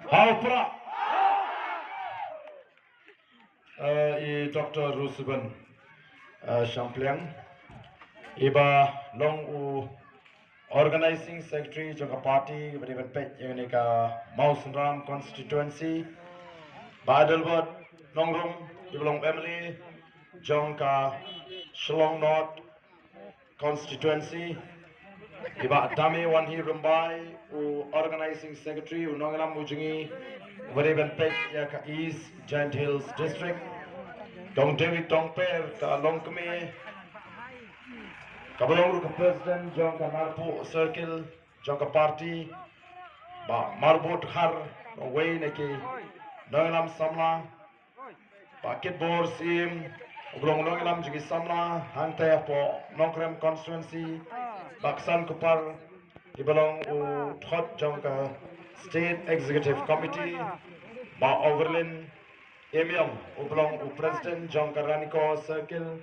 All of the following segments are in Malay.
How pra? Dr. Rusuban Champliang. Iba long u organizing secretary jangka party beriban pet yang ni ka Mausram constituency. Badalwat Nongrum Iblong family jangka Shillong North constituency. Iba Dami Wan Hi Rumbai u organizing secretary u Nongalam Ujungi beriban pet ya ka East Giant Hills district. Dong David Dong Pher ka Long Keme Kabalong ke President jangka Marpo Circle jangka party ba Marbot Khar way neki Nongalam Samla Pakit Bor Sim Ublong Nongalam Jigi Samla Hante po Nongkrem constituency Baksan Kupar Ibalong u Thot jangka State Executive Committee ba Overlin Emyong Ublong u President jangka Raniko Circle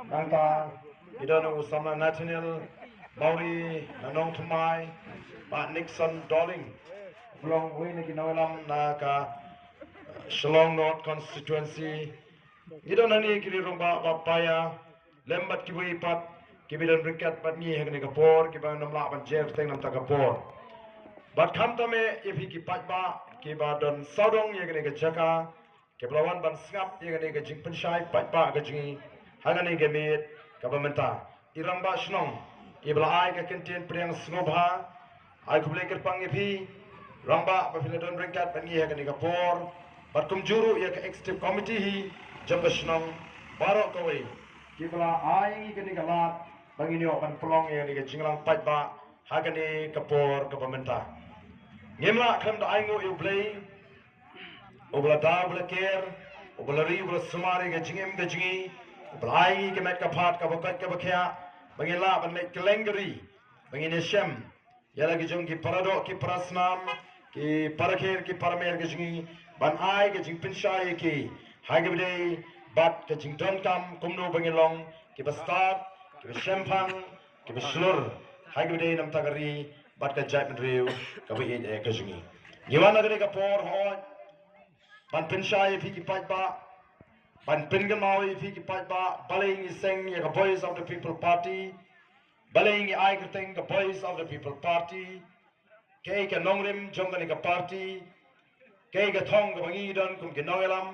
Nangta Idanu Samla Nathaniel Mauri Nanong Tumai Pak Nixon Darling Belong Wayne Ginawalam Naka Shillong North constituency Idan Hani Kiri Rumba Bapaya Lembat Kiwi Pat Kibidan Rikat Pat Ni Hagni Kapor Kiban Namla Ban Jer Teng Nam Takapor Bat Kham Tame if he kipat ba Kibadon Saudong Yagni Gachaka Kiblawan Ban Snap Yagni Gajing Penshai Pat Ba Gajing Hagani Gamit Mynta iramba shnong ibla ai ka kenten priang snobha ai kuble kerpang epi ramba bafile don ringkat bangi ha kani kapor batkum juru ya ka executive committee hi jamba shnong baro kawai kibla ai kani galat bangi ni opan pelong ya ni ka jinglang pat ba ha kani kapor ka Mynta ngemla kham da ai ngo you play obla da obla care obla ri obla sumari ka jingem ka jingi Belai ke mat kapat ka bakat ka bakya bangila ban met kelengri bangine shem ya lagi jong ki parado ki prasnam ki parakher ki paramer ke jingi ban ai ke jing pinshai ki hagibde bat ke jing don kam kumno bangilong ki bastat ki shempang ki beslur hagibde nam tagari bat ka jait mendriu ka be e ke jingi yiwana gre ka por ho ban pinshai fi ki pat ba Ban Pingamau if he kipat ba baling is saying the voice of the people party baling I think the voice of the people party Kay ka nongrim jongani ka party Kay ka thong ka bangidon kum kinogelam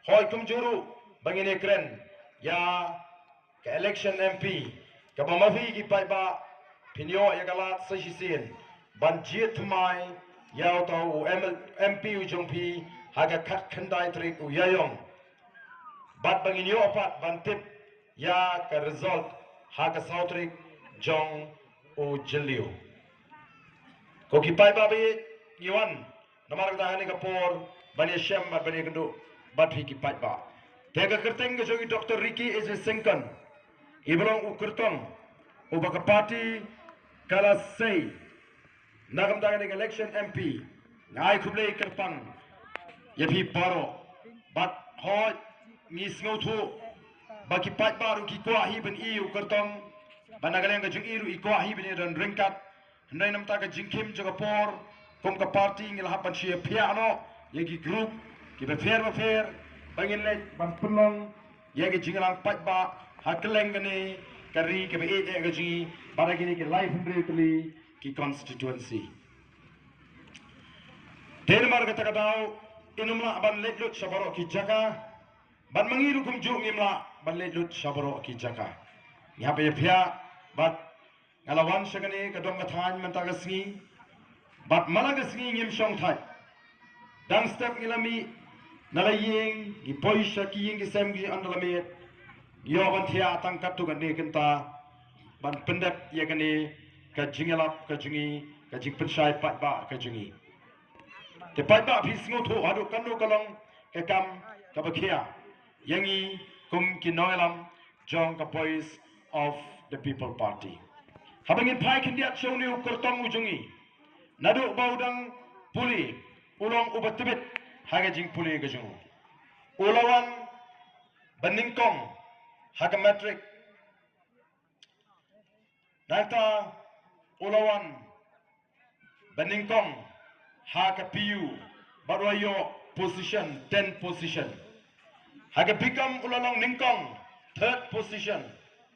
Hoy kum juru bangine kren ya ka election MP ka bamafi kipat ba pinyo ya galat sa shisin ban jiet mai ya tau MP ujongpi haga kat khandai trik u yayong Bat bangin yo apat bantip ya ka result ha ka sautrik jong o jelio. Ko kipai babi yuan namar da hani ka por bani shem bat bani kendu bat hi kipai ba. Tega kerteng ke jogi Dr. Ricky is a sinkan. Ibrong u kertong u baka party kala say nagam da hani election MP ngai kublei kerpang yapi paro bat hot Ngis ngautu bagi pat baru ki kuah hi ben iu kertong banagaleng ka jing iru i kuah hi ben dan ringkat hendai nam ta ka jingkim jaga por kom ka party ngil hapan sia piano yegi group ki be Pher bangin le ban penong yegi jinglang pat ba hakeleng gani kari ke be e ga ji baragini ki life hendri ki constituency Denmark ka takadau inumla ban letlut sabaro ki jaga Ban mengiru kum jung imla ban ledut sabaro ki jaka. Ya pe pia bat ngalawan sagane kadong kathan mentaga singi bat malaga singi ngim song thai. Dang step ngilami nalaying gi poisha ki ying gi sem gi andalami yo ban thia tangkat tu gane kenta ban pendep ya gane ka jingalap ka jingi ka jing pensai pat ba ka jingi. Te pat ba phis ngotu adu kanu kalong ka kam ka bakhia Yangi kum kinoelam jong ka voice of the people party. Habangin pai kindiat shoni ukurtong ujungi. Nadu baudang puli ulong ubatibit haga jing puli gajung. Ulawan baningkong haga metric. Nata ulawan baningkong haka piu barwayo position 10 position haka become ulalong ningkong 3rd position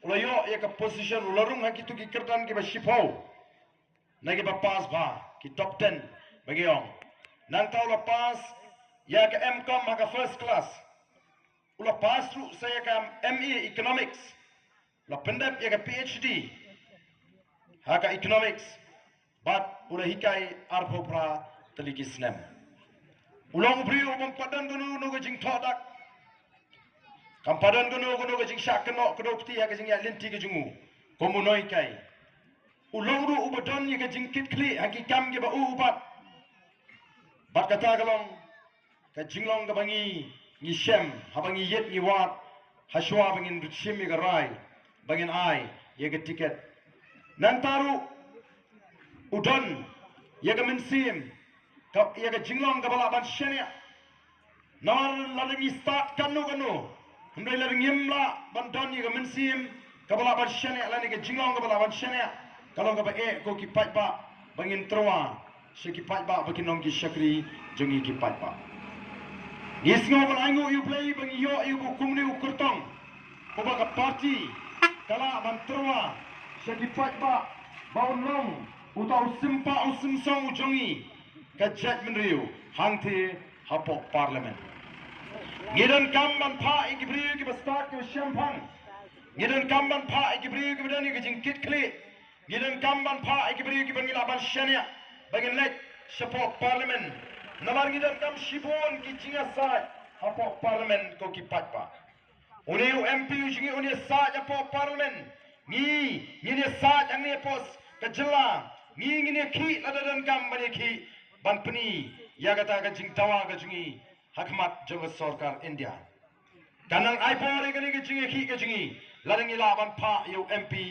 ulayo ya ka position ularung haki tu ki kertan ki ba shipau nagi ba pass ba ki top 10 bagiong nang tau la pass ya ka mcom haka first class ula pass through saya ka ME economics la pendap ya ka PhD haka economics but ula hikai arpo pra telikisnem ulang brio padan gunu no gajing thodak kampadan gunu gajing shakno kropti ya gajing ya linti gajingu komunoi kai ulang ru ubadon ya gajing kitkli hakikam ge ba ubat bat kata galong kajinglong gabangi ni shem habangi yet ni wat haswa bangin rutshim ga rai bangin ai ya ga tiket nantaru udon ya ga mensim kap ya ga jinglong ga bala ban shenia nar lalingi start kanu ndai laling yimla ban don ya ga mensim ga bala ban shenia lani ga jinglong ga bala ban shenia kalau ga ba e ko ki pai ba bangin troa se ki pai ba bakin nong ki shakri jongi ki pai ba isngo ban angu you play bang yo you kumni ukurtong ko ba ka party kala ban troa se ki pai ba baun long utau simpa usim song jongi ka judgment riu hangte hapok parliament ngidon kamban pha ikibriu ki bastak ki shampang ngidon kamban pha ikibriu ki badani ki jingkit kli ngidon kamban pha ikibriu ki bangila ban shania bangin lek hapok parliament nalar ngidon kam shibon ki jinga sai hapok parliament ko ki patpa uniu MP jingi uni sa hapok parliament ni ne sa ang ne pos kajela ni ne ki ladadan kam bani ki banpni yagata ga jingtawa ga jingi hakmat jong sarkar India kanang aipore ga ni ga jingi ki ga jingi ladangi laban pha yu MP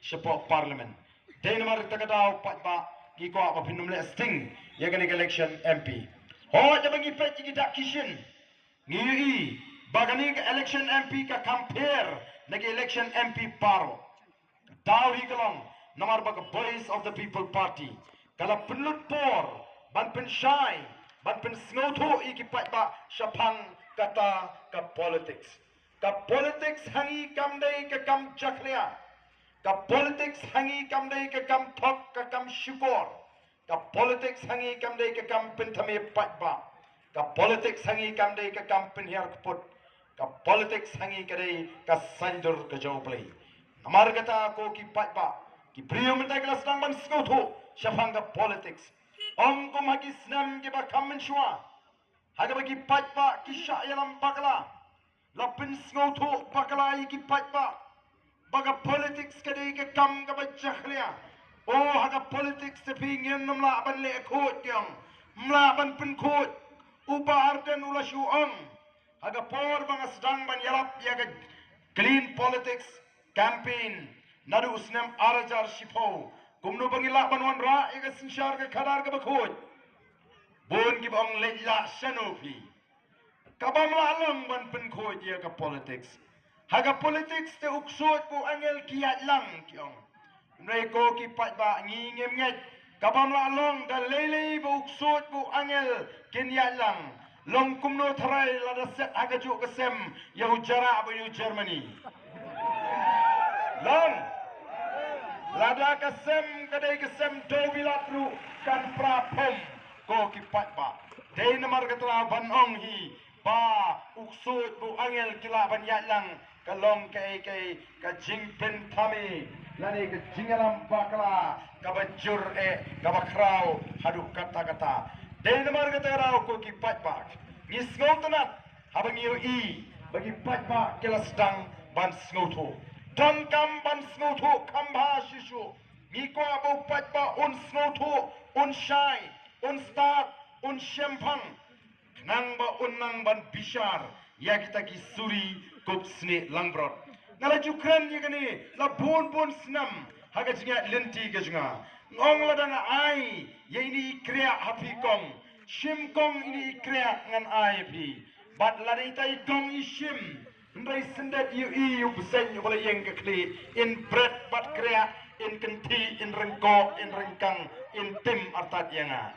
support parliament denmar takadaw patba ki ko apa pinumle sting yagani election MP ho jabangi pet ki dakishin ni bagani ga election MP ka compare nagi election MP paro taw hi kalong namar bag voice of the people party kala penlut por ban pen shai ban pen snotho iki patba shapang kata ka politics hangi kamdai ka kam chaklia ka politics hangi kamdai ka kam thok ka kam shukor ka politics hangi kamdai ka kam penthame patba ka politics hangi kamdai ka kam penhiar put ka politics hangi kadai ka sanjur ka joplay namar kata ko ki patba ki priyo mentai kelas nang ban snotho shapang ka politics Om ko magi snam ke ba kamen shwa haga bagi patpa kisha yalam bakla lapin snotho bakla ki patpa baga politics kade ke kam ka ba jakhlia o haga politics te pingin namla ban le khot yang mla ban pin khot uba Ardent ula shu haga por bang sedang ban yalap yaga clean politics campaign nadu usnam arajar shipo kumno bangila banwan ra ega sinshar ka khadar ka bakhoj bon ki bang leja sanofi kabam la lang ban pen khoj dia ka politics haga politics te uksot ko angel kiat lang kyong nei ko ki pat ba ngi ngem nget kabam la long da lele bo uksot ko angel kiat lang long kumno tharai la da set haga ju ka sem yahu jara ba yu Germany long lada kesem kadai kesem dobilatru kan prapom ko ki patba dei namar katla ban ong hi ba uksut bu angel kila ban yatlang kalong kai ka jingpen thami lani ka jingalam bakla ka bajur ka bakrau hadu kata dei namar katla ko ki patba ni sngotanat habang yu bagi patba kila sedang ban sngoto Don kam ban snotho kambha shishu Miko abo patba un snotho un shai un start un shempang nang ba unang ban bishar ya kita ki suri kop sne langbrot ngala jukran ni gani la bon snam haga jinga lenti ga jinga ngong la danga ai ye ini kriya hapi kong shim kong ini kriya ngan ai pi bat la dai tai kong ishim Ndai sendet yu besen yu boleh yang kekli in bread bat krea in kenti in rengko in rengkang in tim artat yanga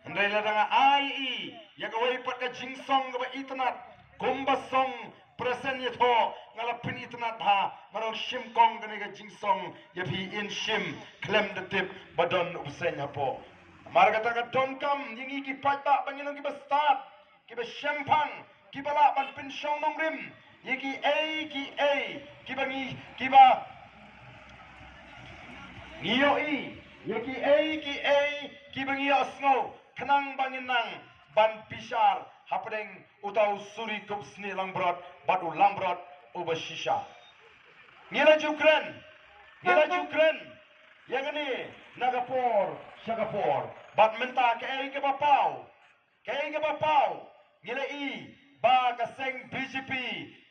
Andai ladang ai ya ka wai pat ka jingsong ka itnat kumbasong present ye tho ngala pin itnat ha ngalo shim kong ka ka jingsong ya phi in shim klem de tip badon usen hapo marga ta ka don kam yingi ki pata bangilong ki bastat ki ba champagne ki bala ban pin shong nong rim yiki a ki bangi ki ba ngiyoi yaki ki bangi asno kenang banginang ban pisar happening utau suri kup sni langbrot batu langbrot uba shisha ngila jukren yang ini nagapor shagapor bat menta ke bapau ngila ba kaseng BJP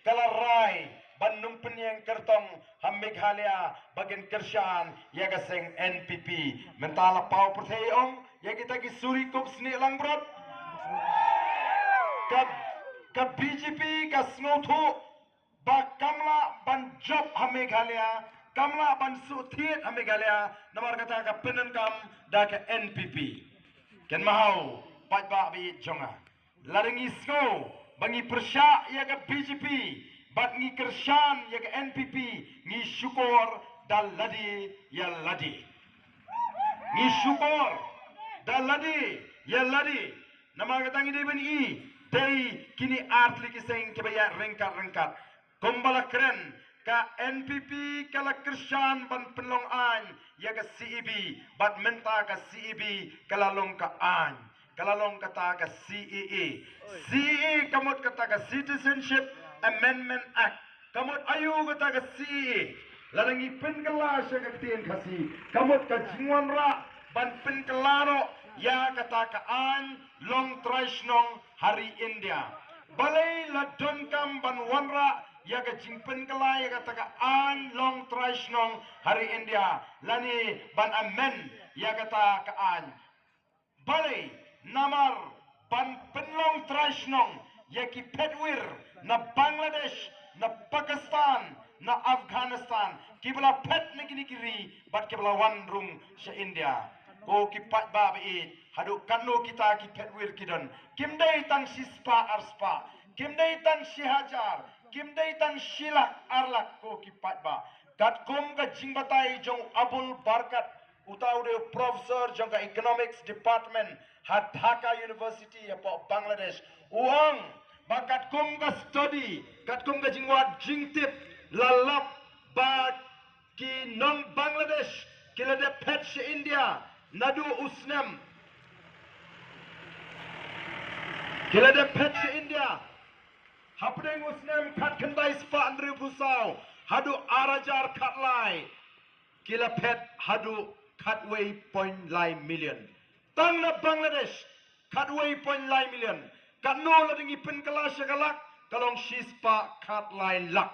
kalarai Bandung penyeng kertong ham Meghalaya bagian Kershan ya gaseng NPP mentala pau pertheong ya kita ki suri kup sni langbrot ka BJP ka snothu ba kamla ban job ham Meghalaya kamla ban suthiet ham Meghalaya namar kata ka penen kam da ka NPP ken mahau patba bi jonga laringi sko bangi persya ya ka BJP bat ngi Kershan ya ke NPP ngi syukur dan ladi ya ladi ngi syukur dan ladi ya ladi nama katang ide ben dai kini artli ki seng ke baya rengkat kombala keren ka NPP kala Kershan ban penlong an ya ke CEB bat menta ka CEB kala long ka an kala long kata ka CEE kamut kata ka Citizenship Amendment Act. Kamut ayu kata ka CEE. Larangi penkala siya kaktiin kasi. Kamut ka jingwan ra. Ban penkalano. Ya kata ka an long traishnong hari India. Balay ladon kam ban wanra. Ya ka jing penkala ya kata ka an long traishnong hari India. Lani ban amen. Ya kata ka an. Balay namar ban penlong traishnong. Yaki Petwir na Bangladesh, na Pakistan, na Afghanistan. Kibla pet negeri bat kibla one room se India. Ko kipat babi hadu kanu kita ki Petwir kidan. Kimdai tan sispa arspa. Kimdai tan sihajar. Kimdai tan silak arlak ko kipat ba. Kat kum ka jingbatai jong Abul Barkat utau de professor jong ka economics department hat Dhaka University apa Bangladesh. Uang bakat kum ka study kat kum ka jingwat jingtip lalap ba ki nong Bangladesh kila de pet se India nadu usnam kila de pet se India hapdeng usnam kat kendai spa andre pusau hadu arajar kat lai kila pet hadu katway point lai million tang na Bangladesh katway point lai million kat no la dingi pen kala shagalak kalong shispa kat lai lak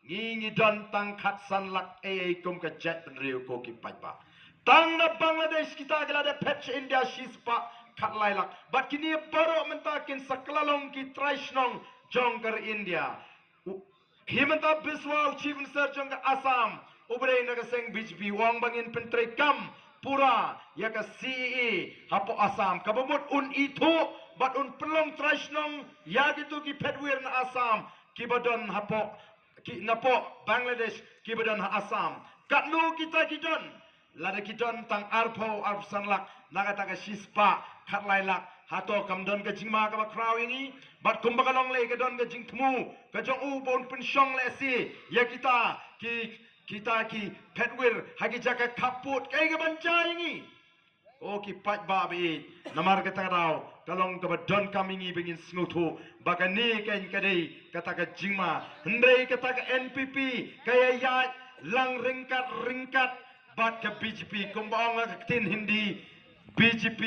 ngi don tang kat san lak kum ka jet riu ko ki paipa tang na Bangladesh kita gala de pet India shispa kat lai lak bat kini baru mentakin saklalong ki traishnong jongkar India himanta biswal chief minister jongkar Assam ubre nagaseng BJP wang bangin pentre kam pura ya ka CEE hapo Assam kabamut un itu bat un pelong traishnong ya gitu ki Petwir na Assam kibadon hapo ki napo Bangladesh kibadon ha Assam katno kita kidon lada kidon tang arpo arsanlak nagata ka shispa khatlailak hato kamdon ka jingma ka kraw ini bat kumbakalong le ka don ka jingtmu ka jong u bon pensyong le si ya kita ki Petwir hagi jaka kaput kay ka banca ini o ki pat babi namar kata raw kalong ka don kamingi bingin snutu baka ni ken kadai kata ka jingma hendai kata ka NPP kaya ya lang ringkat bat ka BJP kumbaong ka tin hindi BJP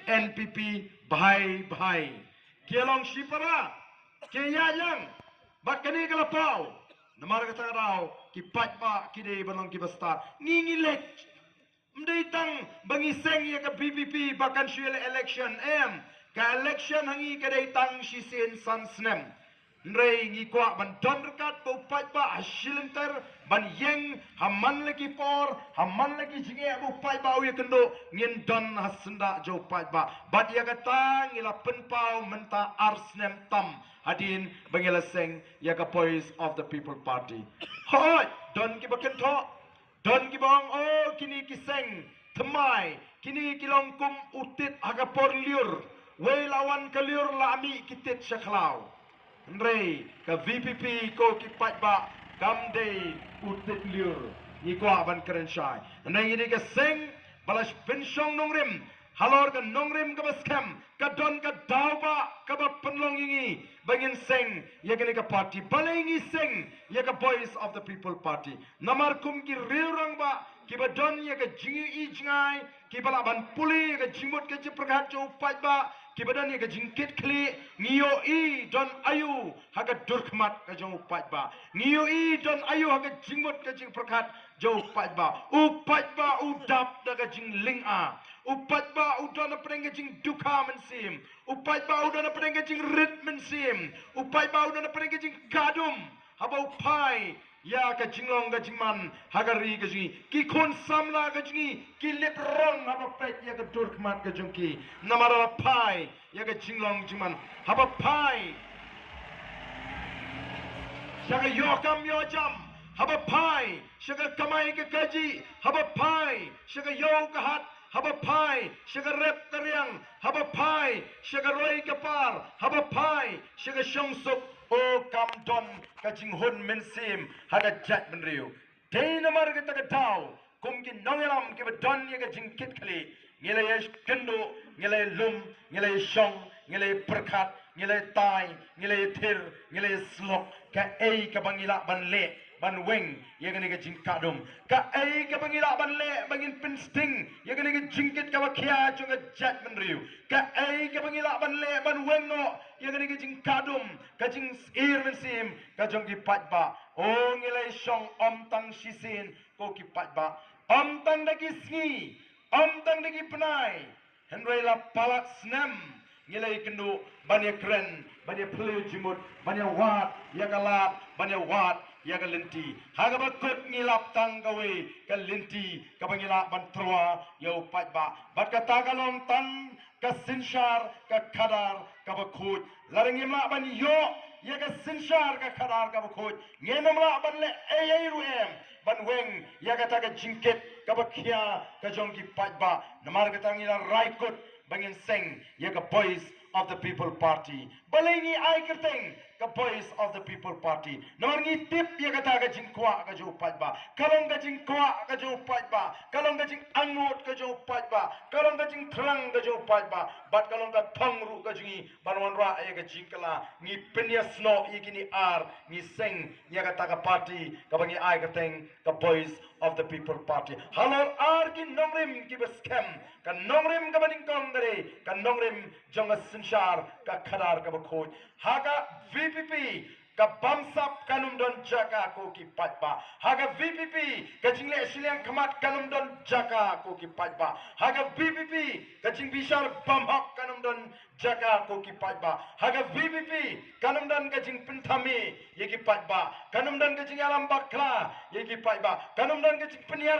NPP bhai kialong sipara kaya yang bat kani kalapau namar kata raw ki pat ba kidai balong ki basta ngingilek mdai tang bangiseng ya ka BBP bakan syel election ka election hangi kadai tang si sen san snem Nrei ngi kwa ban don rekat ko pat ba hasilenter ban yeng haman lagi por haman lagi jinge bu pat ba uya kendo ngin don hasenda jo pat ba bat ya kata ngila penpau menta arsnem tam hadin bangila seng ya ka voice of the people party hoi don ki bakento don ki bang oh kini kiseng temai kini kilong kum utit aga por liur wei lawan kaliur lami kitit syaklau Nrei ka VPP ko kipat ba kamde utit liur ni ko aban keren shai nai ini ka seng balas pensiong nongrim halor ka nongrim ka baskem ka don ka dauba ka ba penlong ingi bangin seng ya ka ka party balengi seng ya ka voice of the people party namar kum ki rirang ba ki ba don ya ka jingi i jingai ki bala ban puli ka jimut ka jiprakat jo pat ba kibadan ya jingkit kli ngiyo I don ayu haga durkmat ka jong upat ba ngiyo I don ayu haga jingmut ka jing prakat jo upat ba udap daga jing ling a upat ba udana preng ka jing duka mensim upat ba udana preng ka jing rit mensim upat ba udana preng ka jing kadum haba upai ya ka jinglong ka jingman hagari ka jingi ki kon samla ka jingi ki lip rong haba pet ya ka durkmat ka jongki namara pai ya ka jinglong jingman haba pai syaga yokam yojam haba pai syaga kamai ka kaji haba pai syaga yo ka hat haba pai syaga rep karyang haba pai syaga roi kapar haba pai syaga syongsuk o kam don ka jing hun mensim haga jat menriu dei namar ka ta dau kum ki nongelam ki don ye ka jing kit kali ngile yesh kendo ngile lum ngile shong ngile perkat ngile tai ngile thir ngile slok ka ei ka bangila ban le ban weng ye ka jing kadum ka ei ka bangila ban le bangin pinsting ye ka jingkit ka bakhia chung jat menriu ka ei ka bangila ban le ban weng no ye ka jing kadum ka jing ir mensim ka jong ki pat ba o ngile shong om tang shisin ko ki pat ba om tang dagi sngi om tang dagi penai henrei la palak snem ngilai kendo banya kren banya pelu jimut banya wat ya galat banya wat ya galenti haga bakut ngilap tang gawe ka lenti ka bangila bantrwa ya upat ba bat ka tagalong tan ka sinshar ka khadar ka bakut larengi ma ban yo ya ka sinshar ka khadar ka bakut ngenomla ban le ay ruem ban weng ya ka taga jingket ka bakhia ka jongki patba namar ka tangila raikut bangin seng ya ka voice of the people party balengi ai kerteng ka voice of the people party namar ngi tip ya ka taga jingkwa ka jo patba kalong ka jingkwa ka jo patba kalong ka jing angot ka jo patba kalong ka jing thrang ka jo patba bat kalong ka thangru ka jingi banwan ra ya ka jingkala ngi penyasno igini ar ngi seng ya ka taga party ka bangi ai kerteng ka voice of the people party halor ar ki nongrim ki beskem ka nongrim ka baning kongre ka nongrim jonga sinshar ka khadar ka bakhoj haga VPP ka bamsap kanum don jaga ko ki patba haga VPP ka jingle siliang khamat kanum don jaga ko ki patba haga VPP ka jing bishar bamhak kanum don jaga ko ki patba haga VPP kanum don ka jing pinthami ye ki patba kanum don ka jing alam bakla ye ki patba kanum don ka jing peniar